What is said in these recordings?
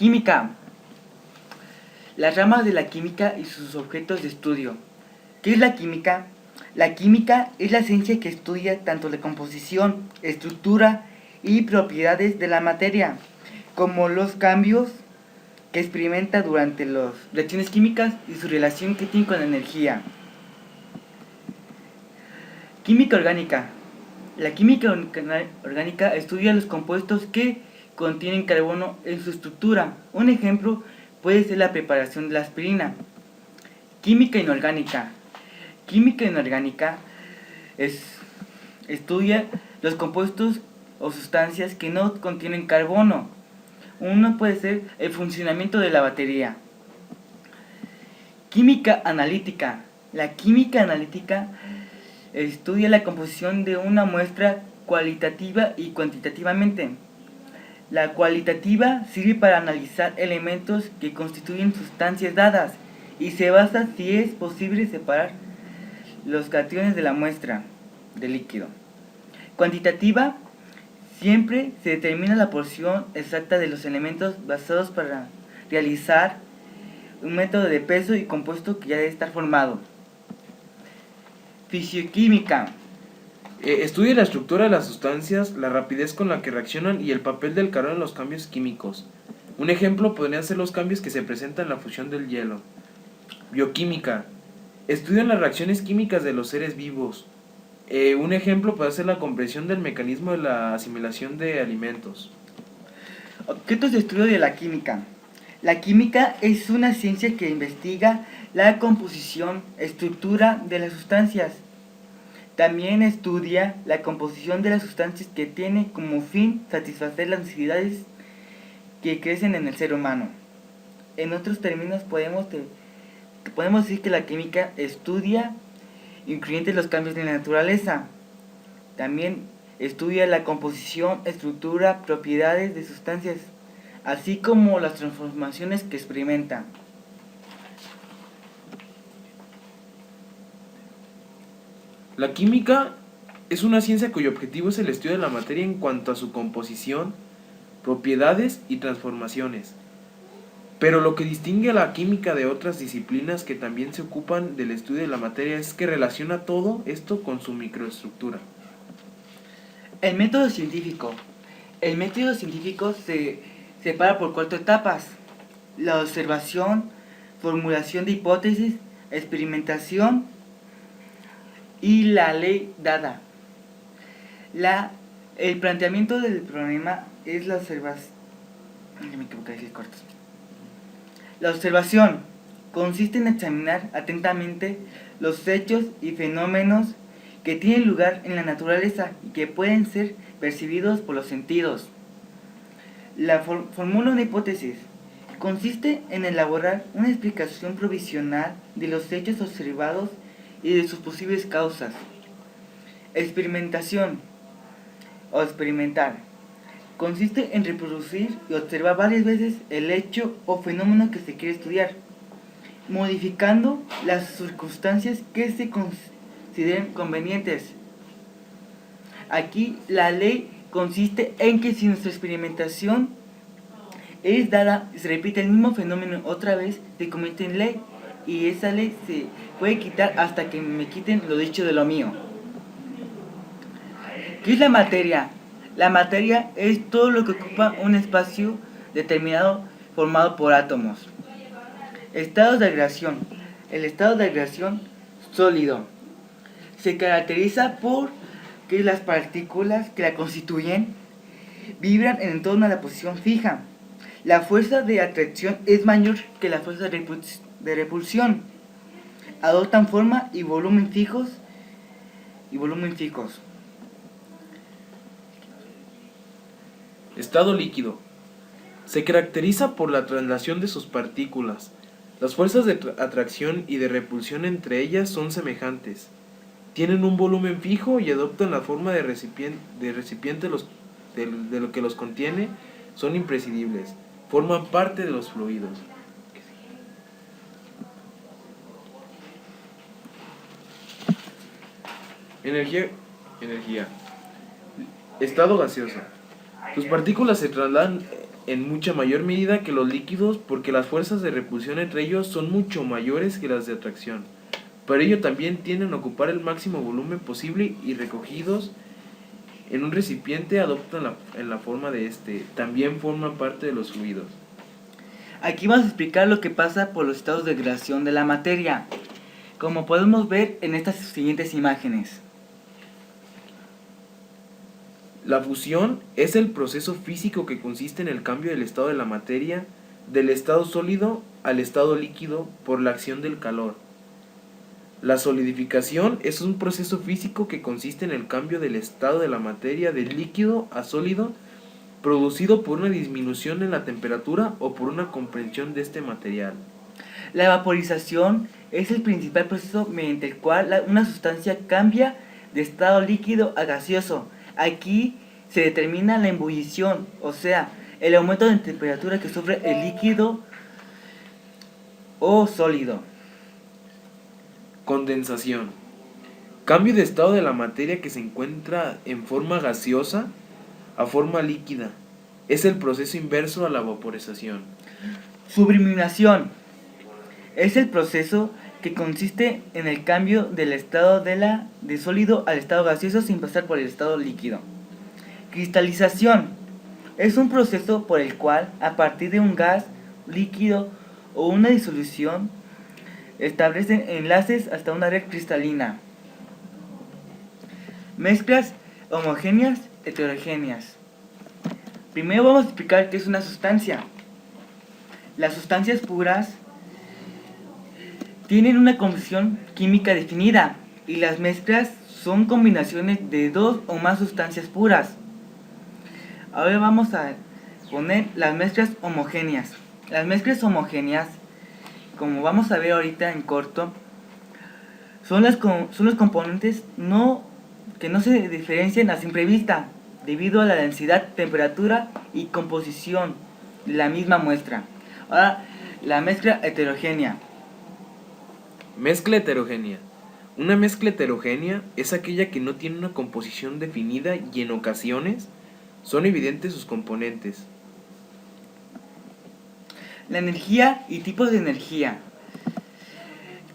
Química. Las ramas de la química y sus objetos de estudio. ¿Qué es la química? La química es la ciencia que estudia tanto la composición, estructura y propiedades de la materia, como los cambios que experimenta durante las reacciones químicas y su relación que tiene con la energía. Química orgánica. La química orgánica estudia los compuestos que contienen carbono en su estructura. Un ejemplo puede ser la preparación de la aspirina. Química inorgánica. Química inorgánica estudia los compuestos o sustancias que no contienen carbono. Uno puede ser el funcionamiento de la batería. Química analítica. La química analítica estudia la composición de una muestra cualitativa y cuantitativamente. La cualitativa sirve para analizar elementos que constituyen sustancias dadas y se basa si es posible separar los cationes de la muestra de líquido. Cuantitativa, siempre se determina la porción exacta de los elementos basados para realizar un método de peso y compuesto que ya debe estar formado. Fisioquímica. Estudia la estructura de las sustancias, la rapidez con la que reaccionan y el papel del calor en los cambios químicos. Un ejemplo podrían ser los cambios que se presentan en la fusión del hielo. Bioquímica. Estudian las reacciones químicas de los seres vivos. Un ejemplo puede ser la comprensión del mecanismo de la asimilación de alimentos. Objetos de estudio de la química. La química es una ciencia que investiga la composición, estructura de las sustancias. También estudia la composición de las sustancias que tiene como fin satisfacer las necesidades que crecen en el ser humano. En otros términos podemos decir que la química estudia incluyentes los cambios de la naturaleza. También estudia la composición, estructura, propiedades de sustancias, así como las transformaciones que experimentan. La química es una ciencia cuyo objetivo es el estudio de la materia en cuanto a su composición, propiedades y transformaciones. Pero lo que distingue a la química de otras disciplinas que también se ocupan del estudio de la materia es que relaciona todo esto con su microestructura. El método científico. El método científico se separa por 4 etapas: la observación, formulación de hipótesis, experimentación y la ley dada. El planteamiento del problema es la observación. La observación consiste en examinar atentamente los hechos y fenómenos que tienen lugar en la naturaleza y que pueden ser percibidos por los sentidos. La formula una hipótesis consiste en elaborar una explicación provisional de los hechos observados y de sus posibles causas. Experimentación o experimentar consiste en reproducir y observar varias veces el hecho o fenómeno que se quiere estudiar, modificando las circunstancias que se consideren convenientes. Aquí la ley consiste en que si nuestra experimentación es dada y se repite el mismo fenómeno otra vez, se convierte en ley, y esa ley se puede quitar hasta que me quiten lo dicho de lo mío. ¿Qué es la materia? La materia es todo lo que ocupa un espacio determinado formado por átomos. Estados de agregación. El estado de agregación sólido se caracteriza por que las partículas que la constituyen vibran en torno a la posición fija. La fuerza de atracción es mayor que la fuerza de repulsión. Adoptan forma y volumen fijos. Estado líquido. Se caracteriza por la traslación de sus partículas. Las fuerzas de atracción y de repulsión entre ellas son semejantes. Tienen un volumen fijo y adoptan la forma de recipiente de lo que los contiene. Son imprescindibles. Forman parte de los fluidos. Energía. Estado gaseoso. Sus partículas se trasladan en mucha mayor medida que los líquidos porque las fuerzas de repulsión entre ellos son mucho mayores que las de atracción. Por ello también tienden a ocupar el máximo volumen posible y recogidos en un recipiente adoptan en la forma de este. También forman parte de los fluidos. Aquí vamos a explicar lo que pasa por los estados de creación de la materia, como podemos ver en estas siguientes imágenes. La fusión es el proceso físico que consiste en el cambio del estado de la materia del estado sólido al estado líquido por la acción del calor. La solidificación es un proceso físico que consiste en el cambio del estado de la materia de líquido a sólido producido por una disminución en la temperatura o por una compresión de este material. La vaporización es el principal proceso mediante el cual una sustancia cambia de estado líquido a gaseoso. Aquí se determina la ebullición, o sea, el aumento de temperatura que sufre el líquido o sólido. Condensación. Cambio de estado de la materia que se encuentra en forma gaseosa a forma líquida. Es el proceso inverso a la vaporización. Sublimación es el proceso que consiste en el cambio del estado de sólido al estado gaseoso sin pasar por el estado líquido. Cristalización es un proceso por el cual, a partir de un gas, líquido o una disolución, establecen enlaces hasta una red cristalina. Mezclas homogéneas, heterogéneas. Primero vamos a explicar qué es una sustancia. Las sustancias puras tienen una composición química definida y las mezclas son combinaciones de dos o más sustancias puras. Ahora vamos a poner las mezclas homogéneas. Las mezclas homogéneas, como vamos a ver ahorita en corto, son los componentes que no se diferencian a simple vista debido a la densidad, temperatura y composición de la misma muestra. Ahora, la mezcla heterogénea. Mezcla heterogénea. Una mezcla heterogénea es aquella que no tiene una composición definida y en ocasiones son evidentes sus componentes. La energía y tipos de energía.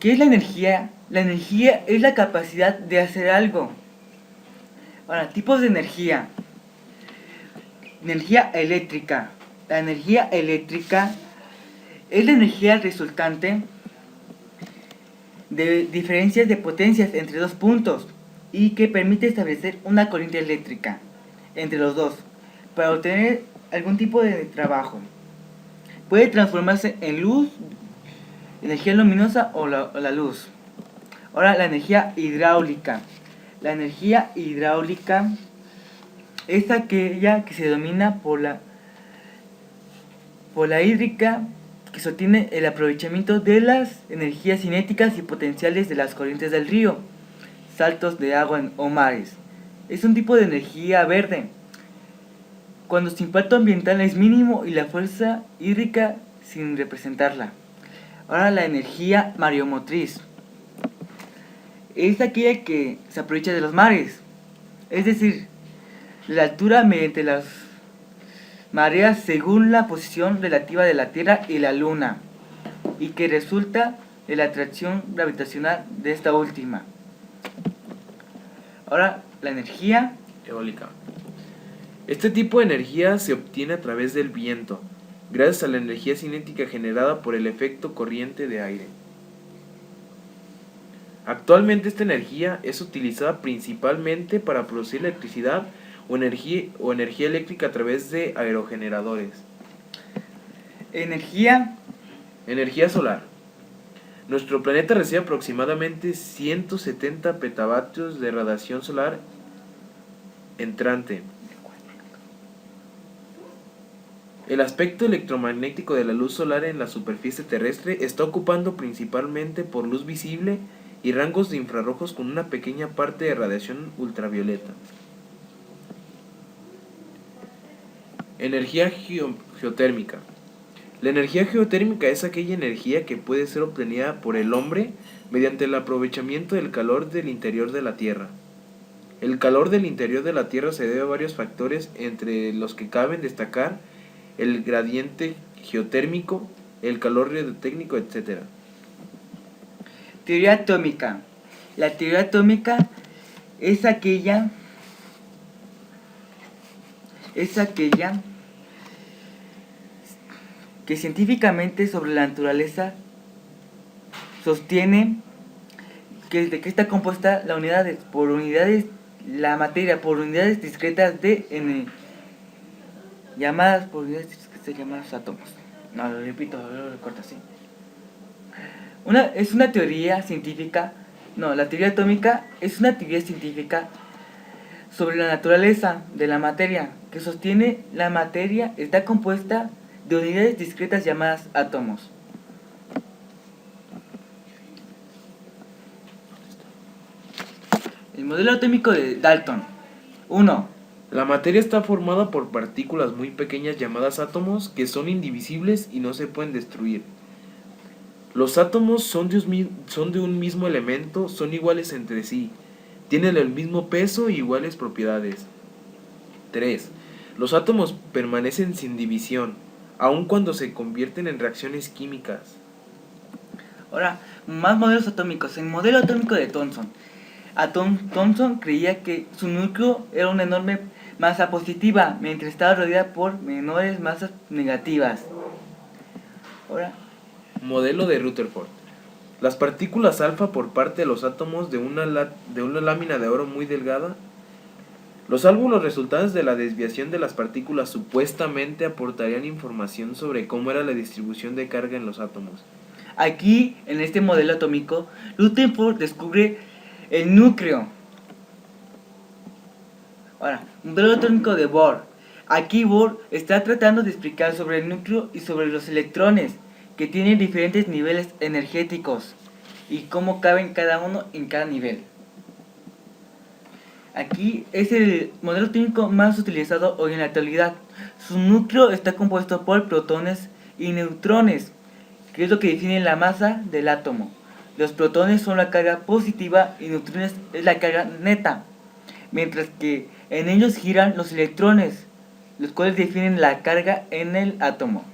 ¿Qué es la energía? La energía es la capacidad de hacer algo. Ahora, tipos de energía. Energía eléctrica. La energía eléctrica es la energía resultante de diferencias de potencias entre dos puntos y que permite establecer una corriente eléctrica entre los dos para obtener algún tipo de trabajo. Puede transformarse en luz, energía luminosa o la luz. Ahora, la energía hidráulica. La energía hidráulica es aquella que se domina por la hídrica, que sostiene el aprovechamiento de las energías cinéticas y potenciales de las corrientes del río, saltos de agua o mares. Es un tipo de energía verde, cuando su impacto ambiental es mínimo y la fuerza hídrica sin representarla. Ahora, la energía mareomotriz es aquella que se aprovecha de los mares, es decir, la altura mediante las mareas según la posición relativa de la Tierra y la Luna, y que resulta de la atracción gravitacional de esta última. Ahora, la energía Eólica. Este tipo de energía se obtiene a través del viento, gracias a la energía cinética generada por el efecto corriente de aire. Actualmente esta energía es utilizada principalmente para producir electricidad o energía eléctrica a través de aerogeneradores. Energía solar. Nuestro planeta recibe aproximadamente 170 petavatios de radiación solar entrante. El aspecto electromagnético de la luz solar en la superficie terrestre está ocupando principalmente por luz visible y rangos de infrarrojos con una pequeña parte de radiación ultravioleta. Energía geotérmica. La energía geotérmica es aquella energía que puede ser obtenida por el hombre mediante el aprovechamiento del calor del interior de la Tierra. El calor del interior de la Tierra se debe a varios factores, entre los que caben destacar el gradiente geotérmico, el calor radiotécnico, etc. Teoría atómica. La teoría atómica es aquella que científicamente sobre la naturaleza sostiene de que está compuesta la materia por unidades discretas de n, llamadas por unidades discretas llamadas átomos. No, lo repito, lo recorto así. Es una teoría científica. No, la teoría atómica es una teoría científica sobre la naturaleza de la materia, que sostiene la materia está compuesta de unidades discretas llamadas átomos. El modelo atómico de Dalton. 1. La materia está formada por partículas muy pequeñas llamadas átomos que son indivisibles y no se pueden destruir. Los átomos son de un mismo elemento, son iguales entre sí, tienen el mismo peso y iguales propiedades. 3. Los átomos permanecen sin división, aun cuando se convierten en reacciones químicas. Ahora, más modelos atómicos. El modelo atómico de Thomson. Thomson creía que su núcleo era una enorme masa positiva, mientras estaba rodeada por menores masas negativas. Ahora, Modelo de Rutherford. Las partículas alfa por parte de los átomos de una lámina de oro muy delgada. Los resultados de la desviación de las partículas supuestamente aportarían información sobre cómo era la distribución de carga en los átomos. Aquí, en este modelo atómico, Rutherford descubre el núcleo. Ahora, modelo atómico de Bohr. Aquí Bohr está tratando de explicar sobre el núcleo y sobre los electrones, que tienen diferentes niveles energéticos y cómo caben cada uno en cada nivel. Aquí es el modelo atómico más utilizado hoy en la actualidad. Su núcleo está compuesto por protones y neutrones, que es lo que define la masa del átomo. Los protones son la carga positiva y neutrones es la carga neta, mientras que en ellos giran los electrones, los cuales definen la carga en el átomo.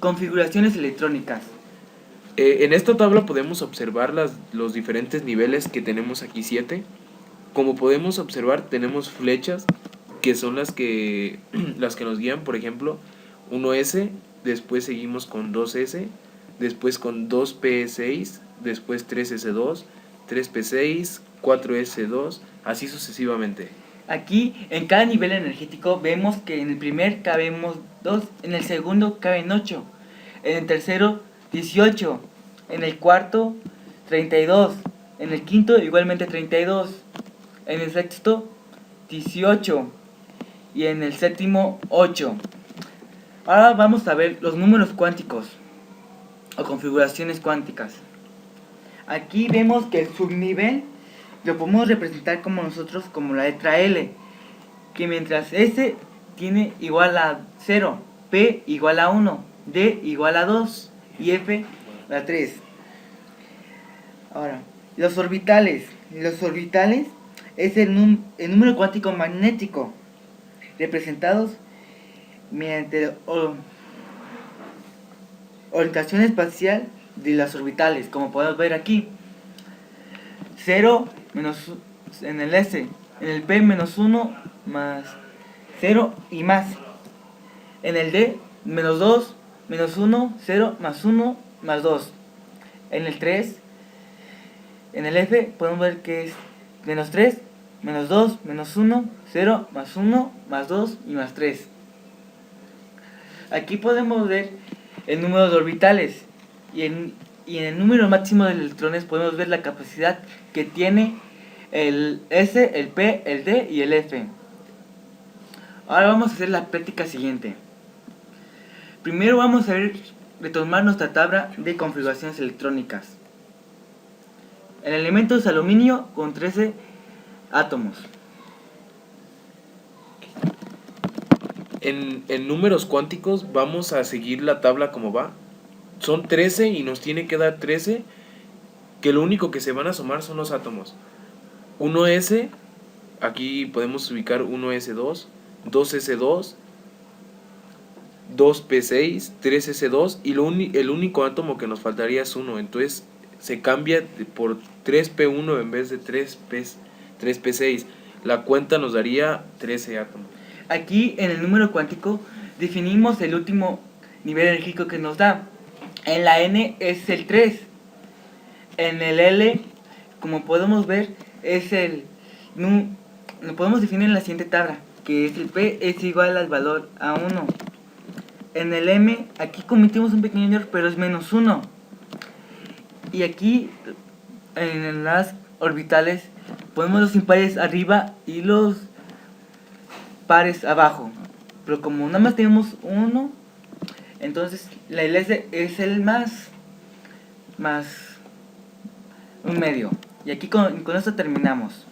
Configuraciones electrónicas. En esta tabla podemos observar los diferentes niveles que tenemos aquí 7. Como podemos observar, tenemos flechas que son las que nos guían. Por ejemplo, 1S, después seguimos con 2S, después con 2P6, después 3S2, 3P6, 4S2, así sucesivamente. Aquí en cada nivel energético vemos que en el primer cabemos 2, en el segundo caben 8, en el tercero 18, en el cuarto 32, en el quinto igualmente 32, en el sexto 18 y en el séptimo 8. Ahora vamos a ver los números cuánticos o configuraciones cuánticas. Aquí vemos que el subnivel lo podemos representar como la letra L, que mientras S tiene igual a 0, P igual a 1, D igual a 2 y F a 3. Ahora, los orbitales. Los orbitales es el número cuántico magnético, representados mediante orientación espacial de las orbitales, como podemos ver aquí. 0 menos en el S, en el P menos 1 más 0 y más. En el D menos 2, menos 1, 0 más 1 más 2. En el 3, en el F podemos ver que es menos 3, menos 2, menos 1, 0 más 1 más 2 y más 3. Aquí podemos ver el número de orbitales y en el número máximo de electrones podemos ver la capacidad que tiene el S, el P, el D y el F. Ahora vamos a hacer la práctica siguiente. Primero vamos a retomar nuestra tabla de configuraciones electrónicas. El elemento es aluminio con 13 átomos. En números cuánticos vamos a seguir la tabla como va. Son 13 y nos tiene que dar 13, que lo único que se van a sumar son los átomos. 1S, aquí podemos ubicar 1S2, 2S2, 2p6, 3s2 y el único átomo que nos faltaría es 1. Entonces se cambia por 3p1 en vez de 3p6. La cuenta nos daría 13 átomos. Aquí en el número cuántico definimos el último nivel energético que nos da. En la N es el 3. En el L, como podemos ver, es lo podemos definir en la siguiente tabla, que es el P es igual al valor a 1. En el M, aquí cometimos un pequeño error, pero es menos 1. Y aquí, en las orbitales, ponemos los impares arriba y los pares abajo. Pero como nada más tenemos 1, entonces la LS es el más un medio. Y aquí con esto terminamos.